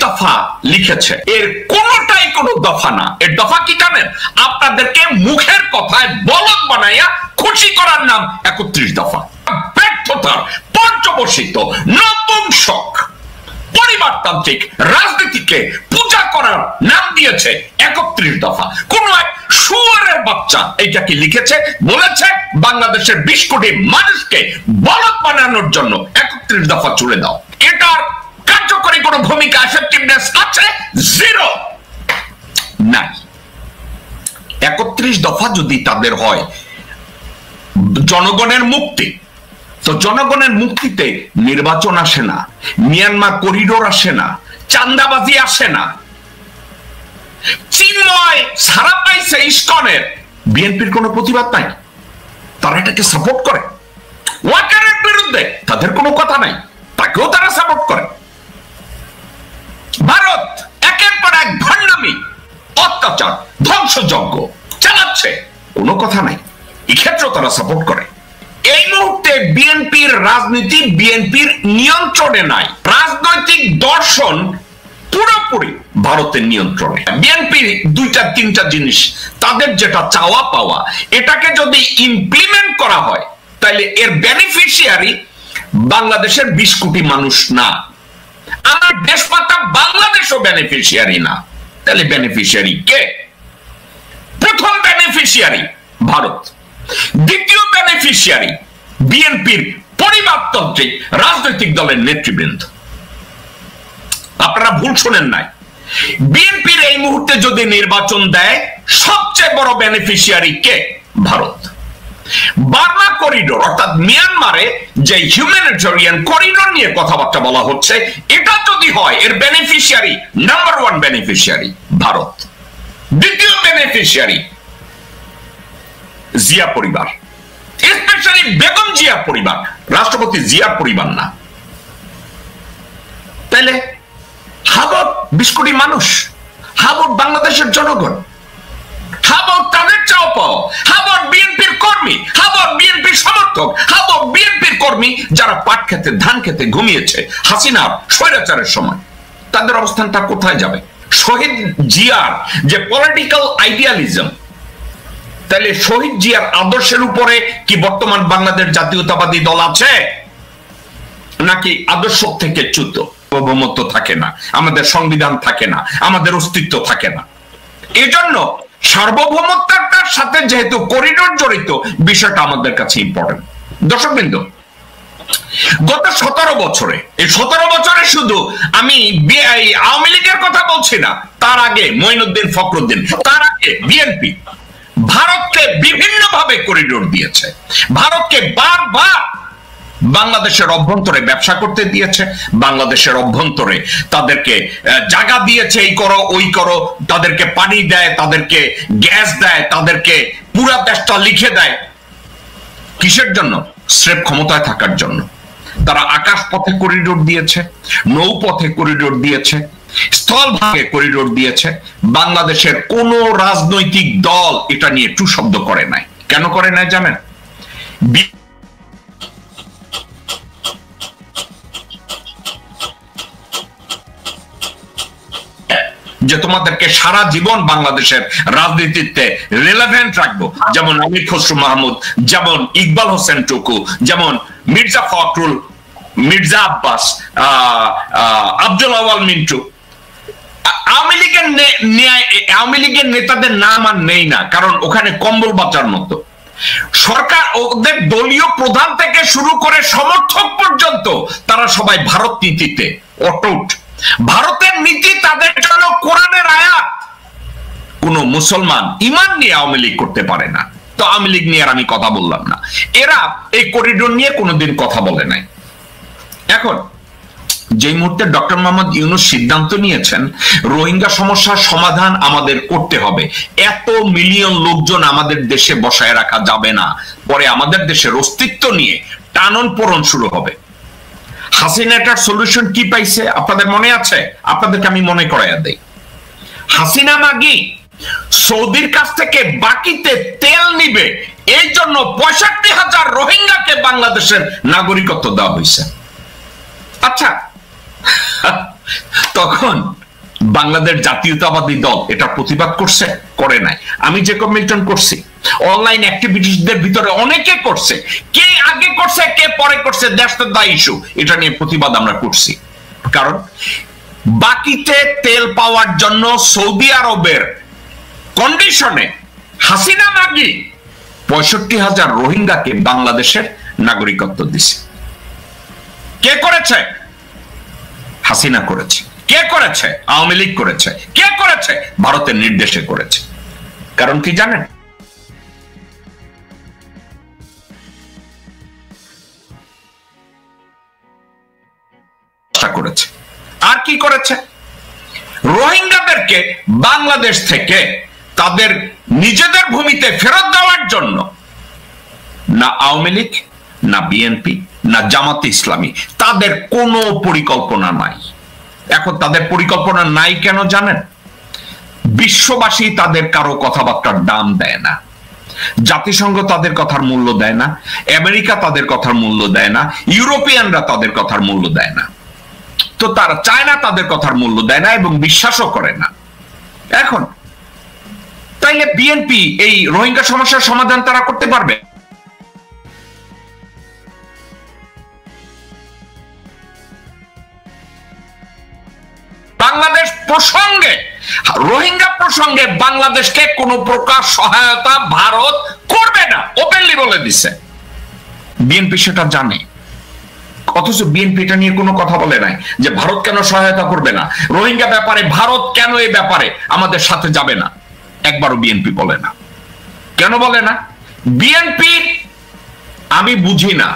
দফা লিখেছে, এর কোনটাই কোনো দফা না। এর দফা কি জানেন? আপনাদেরকে মুখের কথায় বলদ বানাইয়া খুশি করার নাম 31 দফা। ব্যর্থতার পর্যবসিত নপুংসক পরিবারতান্ত্রিক রাজনীতিকে পূজা করার নাম দিয়েছে 31 দফা। কোন এক শুয়ারের বাচ্চা এইটাকে লিখেছে, বলেছে বাংলাদেশের 20 কোটি মানুষকে বলদ বানানোর জন্য 31 দফা চলে দাও। এটার কার্যকরী কোন ভূমিকা, এফেক্টিভনেস আছে? জিরো, নাই। 31 দফা যদি তাদের হয় জনগণের মুক্তি, তো জনগণের মুক্তিতে নির্বাচন আসে না, মিয়ানমার করিডোর আসে না, চান্দাবাজি আসে না। চিন্ময় ছাড়া পাইছে ইসকনের, বিএনপির কোনো প্রতিবাদ নাই, তারা এটাকে সাপোর্ট করে। ওয়াকারের বিরুদ্ধে তাদের কোনো কথা নাই, তাকেও তারা সাপোর্ট করে। ভারত একের পর এক ভণ্ডামি, অত্যাচার, ধ্বংসযজ্ঞ চালাচ্ছে, কোনো কথা নাই, এক্ষেত্রেও তারা সাপোর্ট করে। এই মুহূর্তে বিএনপির রাজনীতি বিএনপির নিয়ন্ত্রণে নাই, রাজনৈতিক দর্শন পুরোপুরি ভারতের নিয়ন্ত্রণে। বিএনপির দুইটা তিনটা জিনিস, তাদের যেটা চাওয়া পাওয়া, এটাকে যদি ইমপ্লিমেন্ট করা হয় তাহলে এর বেনিফিশিয়ারি বাংলাদেশের 20 কোটি মানুষ না, আমার দেশমাতা বাংলাদেশও বেনিফিশিয়ারি না। তাহলে বেনিফিশিয়ারি কে? প্রথম বেনিফিশিয়ারি ভারত, দ্বিতীয় বেনিফিশিয়ারি বিএনপির পরিবারতান্ত্রিক রাজনৈতিক দলের নেতৃবৃন্দ। আপনারা ভুল শোনেন নাই, বিএনপির এই মুহূর্তে যদি নির্বাচন দেয় সবচেয়ে বড় বেনিফিশিয়ারি কে? ভারত। বার্মা করিডোর অর্থাৎ মিয়ানমারে যে হিউম্যানিটেরিয়ান করিডোর নিয়ে কথাবার্তা বলা হচ্ছে, এটা যদি হয় এর বেনিফিশিয়ারি নাম্বার 1 বেনিফিশিয়ারি ভারত। দ্বিতীয় বেনিফিশিয়ারি জিয়া পরিবার, স্পেশালি বেগম জিয়া পরিবার, রাষ্ট্রপতি জিয়ার পরিবার না। তাহলে হাবট 20 কোটি মানুষ, হাবট বাংলাদেশের জনগণ, হাবট তাদের চাও পাও, হাবট বিএনপির কর্মী, হাবট বিএনপির সমর্থক, হাবট বিএনপির কর্মী যারা পাট খেতে ধান খেতে ঘুমিয়েছে হাসিনার স্বৈরাচারের সময়, তাদের অবস্থানটা কোথায় যাবে? শহীদ জিয়ার যে পলিটিক্যাল আইডিয়ালিজম, তাহলে শহীদ জিয়ার আদর্শের উপরে কি বর্তমান বাংলাদেশ জাতীয়তাবাদী দল আছে? নাকি আদর্শ থেকে চ্যুত? সার্বভৌমত্ব থাকে না, আমাদের সংবিধান থাকে না, আমাদের অস্তিত্ব থাকে না। এজন্য সার্বভৌমত্বটার সাথে যেহেতু করিডোর জড়িত, বিষয়টা আমাদের কাছে ইম্পর্টেন্ট। দর্শকবৃন্দ, গত 17 বছরে, এই 17 বছরে শুধু আমি আওয়ামী লীগের কথা বলছি না, তার আগে মঈনুদ্দিন ফখরুদ্দিন, তার আগে বিএনপি ভারতকে বিভিন্ন ভাবে করিডোর দিয়েছে, ভারতকে বারবার বাংলাদেশের অভ্যন্তরে ব্যবসা করতে দিয়েছে, বাংলাদেশের অভ্যন্তরে তাদেরকে জায়গা দিয়েছে, এই করো ওই করো, তাদেরকে পানি দেয়, তাদেরকে গ্যাস দেয়, তাদেরকে পুরা দেশটা লিখে দেয়। কিসের জন্য? স্রেফ ক্ষমতায় থাকার জন্য। তারা আকাশ পথে করিডোর দিয়েছে, নৌপথে করিডোর দিয়েছে, স্থল ভাগে করিডোর দিয়েছে। বাংলাদেশের কোন রাজনৈতিক দল এটা নিয়ে টু শব্দ করে নাই। কেন করে নাই জানেন? যে তোমাদেরকে সারা জীবন বাংলাদেশের রাজনীতিতে রিলেভেন্ট রাখবো, যেমন আমির খসরু মাহমুদ, যেমন ইকবাল হোসেন টুকু, যেমন মির্জা ফখরুল, মির্জা আব্বাস, আব্দুল আওয়াল মিন্টু। আওয়ামী লীগের নেতাদের নাম আর নেই না, কারণ ওখানে কম্বল বাঁচার মতো সরকার, ওদের দলীয় প্রধান থেকে শুরু করে সমর্থক পর্যন্ত তারা সবাই ভারত নীতিতে অটুট। ভারতের নীতি তাদের জন্য কোরআনের আয়াত। কোন মুসলমান ইমান নিয়ে আওয়ামী লীগ করতে পারে না। তো আওয়ামী লীগ নিয়ে আর আমি কথা বললাম না, এরা এই করিডোর নিয়ে কোনোদিন কথা বলে নাই। এখন যে মুহূর্তে ডক্টর মোহাম্মদ ইউনূস সিদ্ধান্ত নিয়েছেন রোহিঙ্গা সমস্যার সমাধান আমাদের করতে হবে, এত মিলিয়ন লোকজন আমাদের দেশে বসায় রাখা যাবে না, পরে আমাদের দেশের অস্তিত্ব নিয়ে টানন পোড়ন শুরু হবে। হাসিনা এটার সলিউশন কি পাইছে আপনাদের মনে আছে? আপনাদেরকে আমি মনে করাইয়া দেই। হাসিনা মাগি সৌদির কাছ থেকে বাকিতে তেল নিবে, এই জন্য 65,000 রোহিঙ্গাকে বাংলাদেশের নাগরিকত্ব দেওয়া হয়েছে। আচ্ছা, তখন বাংলাদেশ জাতীয়তাবাদী দল এটা প্রতিবাদ করছে, করে নাই। আমি জেকব মিল্টন করছি, অনলাইন অ্যাক্টিভিটিসদের ভিতরে অনেকে করছে, কে আগে করছে কে পরে করছে, দ্যাটস দ্য ইস্যু। এটা নিয়ে প্রতিবাদ আমরা করছি, কারণ বাকিতে তেল পাওয়ার জন্য সৌদি আরবের কন্ডিশনে হাসিনা মাগি 65,000 রোহিঙ্গাকে বাংলাদেশের নাগরিকত্ব দিছে। কে করেছে? হাসিনা করেছে। কে করেছে? আওয়ামী লীগ করেছে। কে করেছে? ভারতের নির্দেশে করেছে। কারণ কি জানেন? করেছে। আর কি করেছে? রোহিঙ্গাদেরকে বাংলাদেশ থেকে তাদের নিজেদের ভূমিতে ফেরত দেওয়ার জন্য না আওয়ামী লীগ, না বিএনপি, না জামাতে ইসলামী তাদের কোনো পরিকল্পনা নাই। এখন তাদের পরিকল্পনা নাই কেন জানেন? বিশ্ববাসী তাদের কারো কথাবার্তার দাম দেয় না, জাতিসংঘ তাদের কথার মূল্য দেয় না, আমেরিকা তাদের কথার মূল্য দেয় না, ইউরোপিয়ানরা তাদের কথার মূল্য দেয় না, তো তারা চায়না তাদের কথার মূল্য দেয় না এবং বিশ্বাসও করে না। এখন তাইলে বিএনপি এই রোহিঙ্গা সমস্যার সমাধান তারা করতে পারবে? বাংলাদেশ প্রসঙ্গে, রোহিঙ্গা প্রসঙ্গে বাংলাদেশকে কোনো প্রকার সহায়তা ভারত করবে না, ওপেনলি বলে দিছে। বিএনপি সেটা জানে, অথচ বিএনপি এটা নিয়ে কোনো কথা বলে নাই যে ভারত কেন সহায়তা করবে না, রোহিঙ্গা ব্যাপারে ভারত কেন এই ব্যাপারে আমাদের সাথে যাবে না, একবারও বিএনপি বলে না। কেন বলে না? বিএনপি, আমি বুঝি না,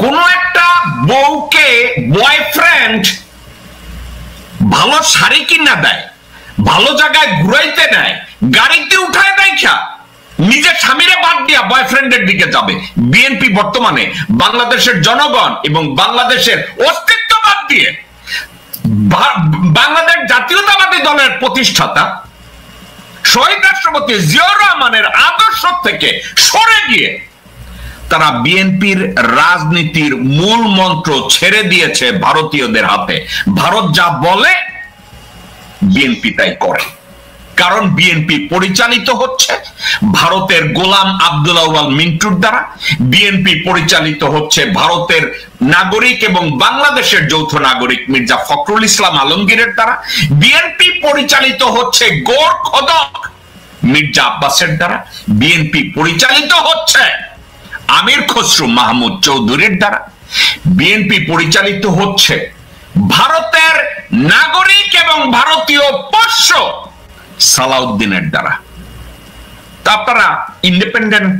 কোন একটা বউকে বয়ফ্রেন্ড ভালো শাড়ি কিনা দেয়, ভালো জায়গায় ঘুরাইতে দেয়, গাড়িতে উঠায় দেয়, নিজের স্বামীরে বাদ দিয়া বয়ফ্রেন্ডের দিকে যাবে। বিএনপি বর্তমানে বাংলাদেশের জনগণ এবং বাংলাদেশের অস্তিত্ব বাদ দিয়ে বাংলাদেশ জাতীয়তাবাদী দলের প্রতিষ্ঠাতা শহীদ রাষ্ট্রপতি জিয়াউর রহমানের আদর্শ থেকে সরে গিয়ে তারা বিএনপির রাজনীতির মূল মন্ত্র ছেড়ে দিয়েছে ভারতীয়দের হাতে। ভারত যা বলে বিএনপি তাই করে, কারণ বিএনপি পরিচালিত হচ্ছে ভারতের গোলাম আব্দুল আউয়াল মিন্টুর দ্বারা, বিএনপি পরিচালিত হচ্ছে ভারতের নাগরিক এবং বাংলাদেশের যৌথ নাগরিক মির্জা ফখরুল ইসলাম আলমগীরের দ্বারা, বিএনপি পরিচালিত হচ্ছে গোর খোদক মির্জা আব্বাসের দ্বারা, বিএনপি পরিচালিত হচ্ছে আমির খসরু মাহমুদ চৌধুরীর দ্বারা, বিএনপি পরিচালিত হচ্ছে ভারতের নাগরিক এবং ভারতীয় পোষ্য সালাউদ্দিনের দ্বারা। তা আপনারা ইন্ডিপেন্ডেন্ট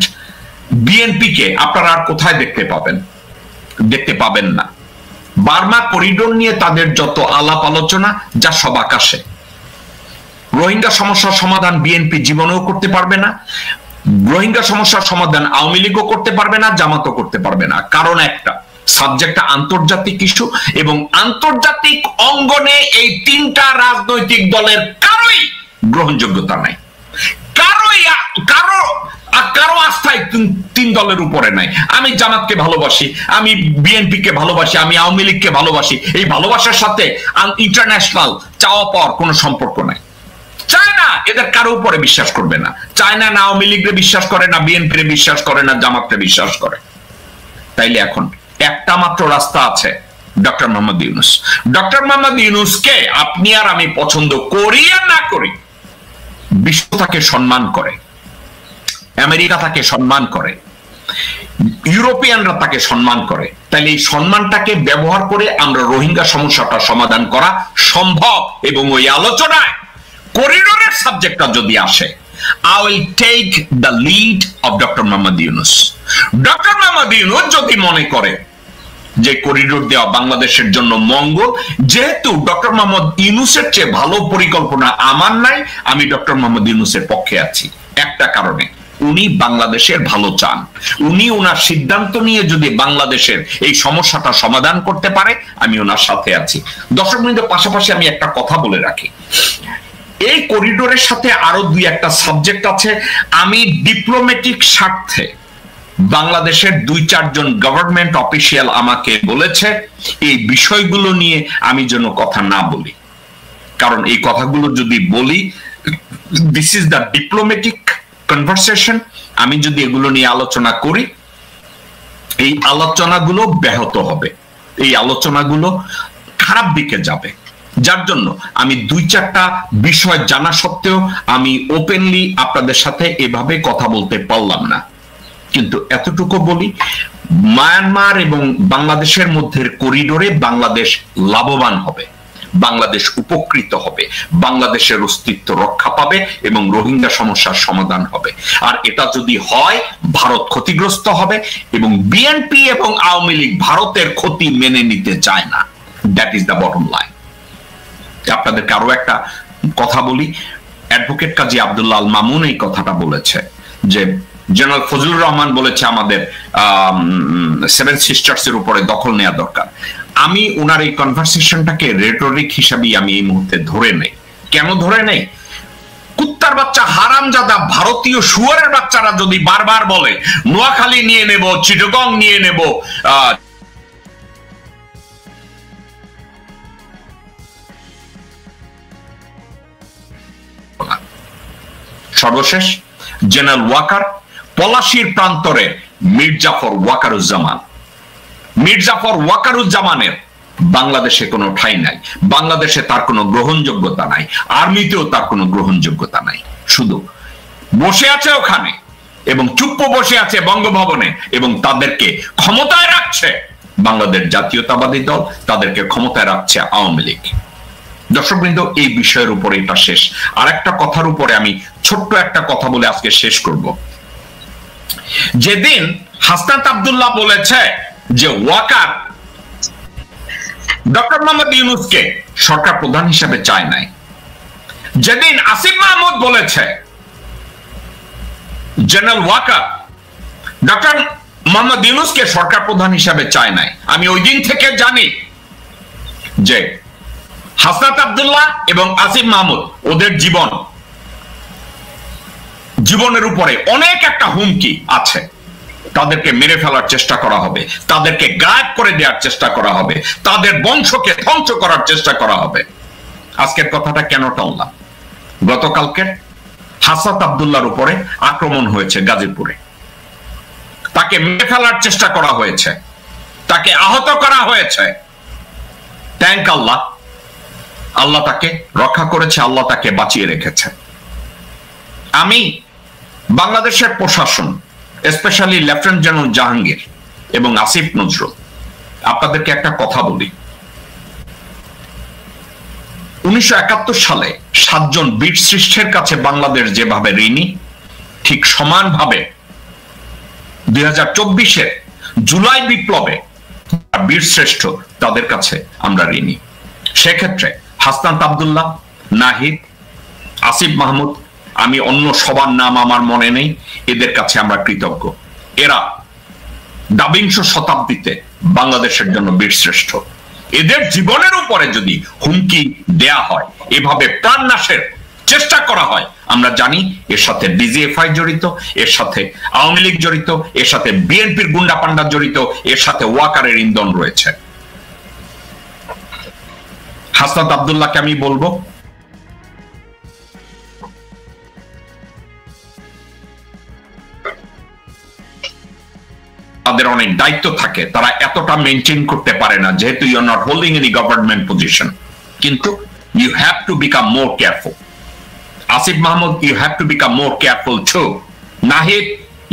বিএনপি কে আপনারা আর কোথায় দেখতে পাবেন? দেখতে পাবেন না। বার্মা করিডোর নিয়ে তাদের যত আলাপ আলোচনা, যা সব আকাশে। রোহিঙ্গা সমস্যার সমাধান বিএনপি জীবনেও করতে পারবে না, রোহিঙ্গা সমস্যার সমাধান আওয়ামী লীগও করতে পারবে না, জামাতও করতে পারবে না। কারণ একটা, সাবজেক্টটা আন্তর্জাতিক ইস্যু এবং আন্তর্জাতিক অঙ্গনে এই তিনটা রাজনৈতিক দলের কারোই গ্রহণযোগ্যতা নাই, কারো আস্থায় তিন দলের উপরে নাই। আমি জামাতকে ভালোবাসি, আমি বিএনপি কে ভালোবাসি, আমি আওয়ামী লীগকে ভালোবাসি, এই ভালোবাসার সাথে ইন্টারন্যাশনাল চাওয়া পাওয়ার কোনো সম্পর্ক নাই। চায়না এদের কারো উপরে বিশ্বাস করবে না, চায়না না আওয়ামী লীগকে বিশ্বাস করে, না বিএনপি বিশ্বাস করে, না জামাতকে বিশ্বাস করে। তাইলে এখন একটা মাত্র রাস্তা আছে, ডক্টর মোহাম্মদ ইউনূস। ডক্টর মোহাম্মদ ইউনূসকে আপনি আর আমি পছন্দ করি আর না করি, বিশ্ব তাকে সম্মান করে, আমেরিকা তাকে সম্মান করে, ইউরোপিয়ানরা তাকে সম্মান করে। তাইলে এই সম্মানটাকে ব্যবহার করে আমরা রোহিঙ্গা সমস্যাটা সমাধান করা সম্ভব। এবং ওই আলোচনায় করিডোরের সাবজেক্টটা যদি আসে, I will take the lead of Dr. Mohammad Yunus. Dr. Mohammad Yunus যদি মনে করে যে করিডোর দেওয়া বাংলাদেশের জন্য মঙ্গল, যেহেতু ডক্টর মোহাম্মদ ইউনূসের চেয়ে ভালো পরিকল্পনা আমার নাই, আমি ডক্টর মোহাম্মদ ইউনূসের পক্ষে আছি একটা কারণে, উনি বাংলাদেশের ভালো চান। উনি ওনার সিদ্ধান্ত নিয়ে যদি বাংলাদেশের এই সমস্যাটা সমাধান করতে পারে, আমি ওনার সাথে আছি। দর্শক বৃন্দের পাশাপাশি আমি একটা কথা বলে রাখি, এই করিডোরের সাথে আরো দুই একটা সাবজেক্ট আছে। আমি ডিপ্লোম্যাটিক স্বার্থে বাংলাদেশের 2-4 জন গভর্নমেন্ট অফিসিয়াল আমাকে বলেছে এই বিষয়গুলো নিয়ে আমি যেন কথা না বলি, কারণ এই কথাগুলো যদি বলি, this is the diplomatic conversation, আমি যদি এগুলো নিয়ে আলোচনা করি, এই আলোচনাগুলো ব্যাহত হবে, এই আলোচনাগুলো খারাপ দিকে যাবে। যার জন্য আমি 2-4টা বিষয় জানা সত্ত্বেও আমি ওপেনলি আপনাদের সাথে এভাবে কথা বলতে পারলাম না। কিন্তু এতটুকু বলি, মায়ানমার এবং বাংলাদেশের মধ্যে করিডোরে বাংলাদেশ লাভবান হবে, বাংলাদেশ উপকৃত হবে, বাংলাদেশের অস্তিত্ব রক্ষা পাবে এবং রোহিঙ্গা সমস্যার সমাধান হবে। আর এটা যদি হয়, ভারত ক্ষতিগ্রস্ত হবে এবং বিএনপি এবং আওয়ামী লীগ ভারতের ক্ষতি মেনে নিতে চায় না। That is the bottom line. আপনাদেরকে আরো একটা কথা বলি, অ্যাডভোকেট কাজী আব্দুল্লাহ আল মামুন এই কথাটা বলেছে যে জেনারেল ফজলুর রহমান বলেছে আমাদের 7 সিস্টার্স এর উপরে দখল নেওয়া দরকার। আমি ওনার এই কনভারসেশনটাকে রেটরিক হিসাবে আমি এই মুহূর্তে ধরে নেই। কেন ধরে নেই? কুত্তার বাচ্চা হারামজাদা ভারতীয় শুয়ারের বাচ্চারা যদি বারবার বলে নোয়াখালী নিয়ে নেব, চিটাগং নিয়ে নেব, সর্বশেষ জেনারেল ওয়াকার, পলাশীর প্রান্তরে মির্জাফর ওয়াকারুজ্জামানের বাংলাদেশে কোনো ঠাঁই নাই, বাংলাদেশে তার কোনো গ্রহণযোগ্যতা নাই, আর্মিতেও তার কোনো গ্রহণযোগ্যতা নাই। শুধু বসে আছে ওখানে এবং চুপ্প বসে আছে বঙ্গভবনে এবং তাদেরকে ক্ষমতায় রাখছে বাংলাদেশ জাতীয়তাবাদী দল, তাদেরকে ক্ষমতায় রাখছে আওয়ামী লীগ। দর্শকবৃন্দ, এই বিষয়ের উপরে এটা শেষ। আর একটা কথার উপরে আমি ছোট্ট একটা কথা বলে আজকে শেষ করব। যেদিন হাসনাত আব্দুল্লাহ বলেছে যে ওয়াকার ডক্টর মোহাম্মদ ইউনূসকে সরকার প্রধান হিসেবে চায় নাই, যেদিন আসিফ মাহমুদ বলেছে জেনারেল ওয়াকার ডক্টর মোহাম্মদ ইউনূসকে সরকার প্রধান হিসেবে চায় নাই, আমি ওই দিন থেকে জানি যে হাসনাত আব্দুল্লাহ এবং আসিফ মাহমুদ ওদের জীবনের উপরে অনেক একটা হুমকি আছে। তাদেরকে মেরে ফেলার চেষ্টা করা হবে, তাদেরকে গায়েব করে দেওয়ার চেষ্টা করা হবে, তাদের বংশকে ধ্বংস করার চেষ্টা করা হবে। আজকের কথাটা কেন টানলাম? গতকালকের হাসনাত আব্দুল্লাহর উপরে আক্রমণ হয়েছে গাজীপুরে, তাকে মেরে ফেলার চেষ্টা করা হয়েছে, তাকে আহত করা হয়েছে। থ্যাংক আল্লাহ, আল্লাহ তাকে রক্ষা করেছে, আল্লাহ তাকে বাঁচিয়ে রেখেছে। আমি বাংলাদেশের প্রশাসন, স্পেশালি লেফটেন্যান্ট জেনারেল জাহাঙ্গীর এবং আসিফ নজরুল, আপনাদেরকে একটা কথা বলি। 1971 সালে 7 জন বীর শ্রেষ্ঠের কাছে বাংলাদেশ যেভাবে ঋণী, ঠিক সমানভাবে 2024-এর জুলাই বিপ্লবে বীর শ্রেষ্ঠ তাদের কাছে আমরা ঋণী। সেক্ষেত্রে হাসনাত আব্দুল্লাহ, নাহিদ, আসিফ মাহমুদ, আমি অন্য সবার নাম আমার মনে নেই, এদের কাছে আমরা কৃতজ্ঞ। এরা 22শ শতাব্দীতে বাংলাদেশের জন্য বীরশ্রেষ্ঠ। এদের জীবনের উপরে যদি হুমকি দেয়া হয়, এভাবে প্রাণনাশের চেষ্টা করা হয়, আমরা জানি এর সাথে ডিজিএফআই জড়িত, এর সাথে আওয়ামী লীগ জড়িত, এর সাথে বিএনপির গুন্ডা পান্ডা জড়িত, এর সাথে ওয়াকারের ইন্ধন রয়েছে। হাসনাত আব্দুল্লাহকে আমি বলবো, তাদের অনেক দায়িত্ব থাকে, তারা এতটা মেনটেন করতে পারে না, যেহেতু you are not holding any government position. কিন্তু you have to become more careful. Asif Mahmud, you have to become more careful ছো। নাহিদ,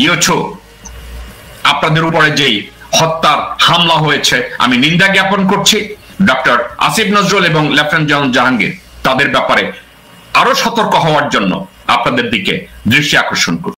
ইউ ছো। আপনাদের উপরে যেই হত্যার হামলা হয়েছে আমি নিন্দা জ্ঞাপন করছি। ডক্টর আসিফ নজরুল এবং লেফটেন্যান্ট জেনারেল জাহাঙ্গীর, তাদের ব্যাপারে আরো সতর্ক হওয়ার জন্য আপনাদের দিকে দৃষ্টি আকর্ষণ করছি।